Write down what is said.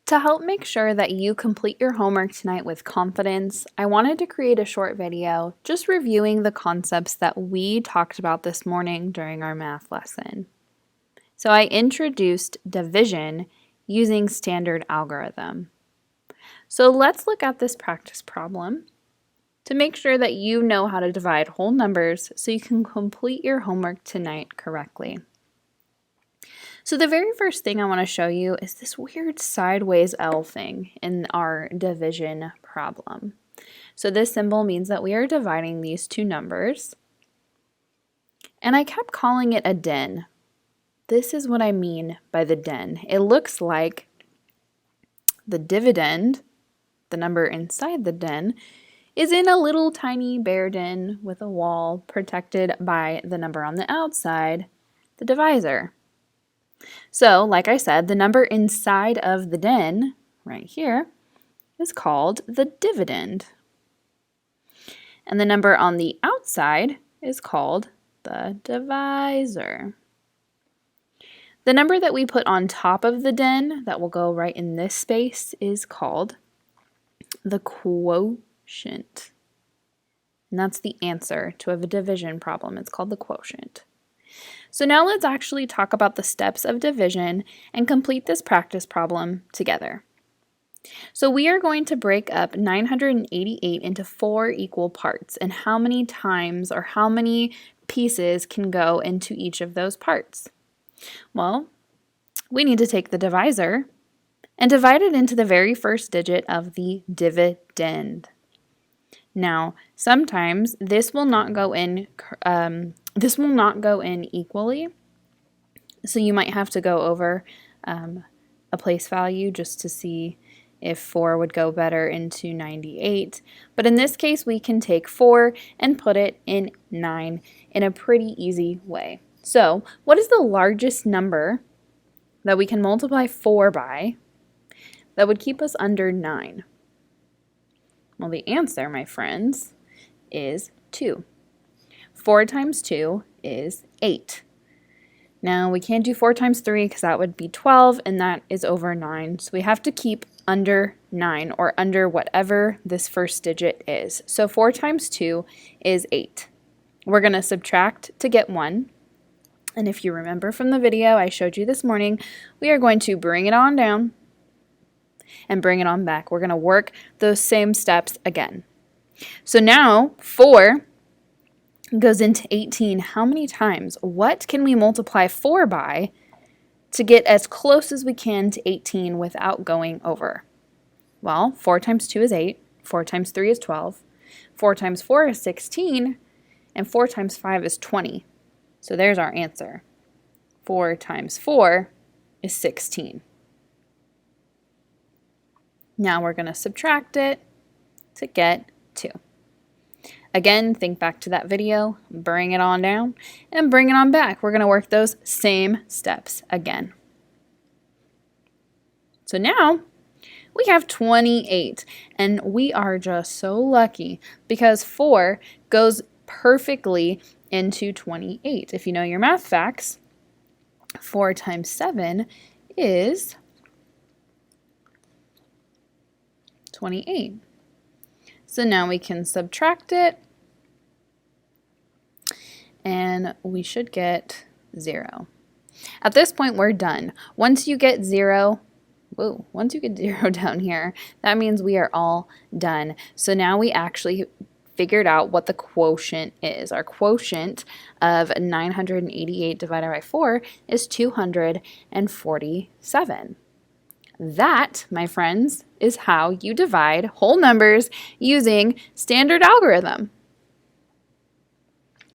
To help make sure that you complete your homework tonight with confidence, I wanted to create a short video just reviewing the concepts that we talked about this morning during our math lesson. So I introduced division using standard algorithm. So let's look at this practice problem to make sure that you know how to divide whole numbers so you can complete your homework tonight correctly. So the very first thing I want to show you is this weird sideways L thing in our division problem. So this symbol means that we are dividing these two numbers. And I kept calling it a den. This is what I mean by the den. It looks like the dividend, the number inside the den, is in a little tiny bear den with a wall protected by the number on the outside, the divisor. So, like I said, the number inside of the den, right here, is called the dividend. And the number on the outside is called the divisor. The number that we put on top of the den, that will go right in this space, is called the quotient. And that's the answer to a division problem. It's called the quotient. So now let's actually talk about the steps of division and complete this practice problem together. So we are going to break up 988 into 4 equal parts, and how many times or how many pieces can go into each of those parts? Well, we need to take the divisor and divide it into the very first digit of the dividend. Now, sometimes this will not go in equally, so you might have to go over a place value just to see if 4 would go better into 98. But in this case, we can take 4 and put it in 9 in a pretty easy way. So, what is the largest number that we can multiply 4 by that would keep us under 9? Well, the answer, my friends, is 2. 4 times 2 is 8. Now, we can't do 4 times 3 because that would be 12, and that is over 9. So we have to keep under 9, or under whatever this first digit is. So 4 times 2 is 8. We're going to subtract to get 1. And if you remember from the video I showed you this morning, we are going to bring it on down and bring it on back. We're going to work those same steps again. So now 4 goes into 18 how many times? What can we multiply 4 by to get as close as we can to 18 without going over? Well, 4 times 2 is 8, 4 times 3 is 12, 4 times 4 is 16, and 4 times 5 is 20. So there's our answer. 4 times 4 is 16. Now we're going to subtract it to get 2. Again, think back to that video, bring it on down, and bring it on back. We're going to work those same steps again. So now we have 28, and we are just so lucky because 4 goes perfectly into 28. If you know your math facts, 4 times 7 is 28. So now we can subtract it, and we should get 0. At this point, we're done. Once you get 0 down here, that means we are all done. So now we actually figured out what the quotient is. Our quotient of 988 divided by 4 is 247. That, my friends, is how you divide whole numbers using standard algorithm.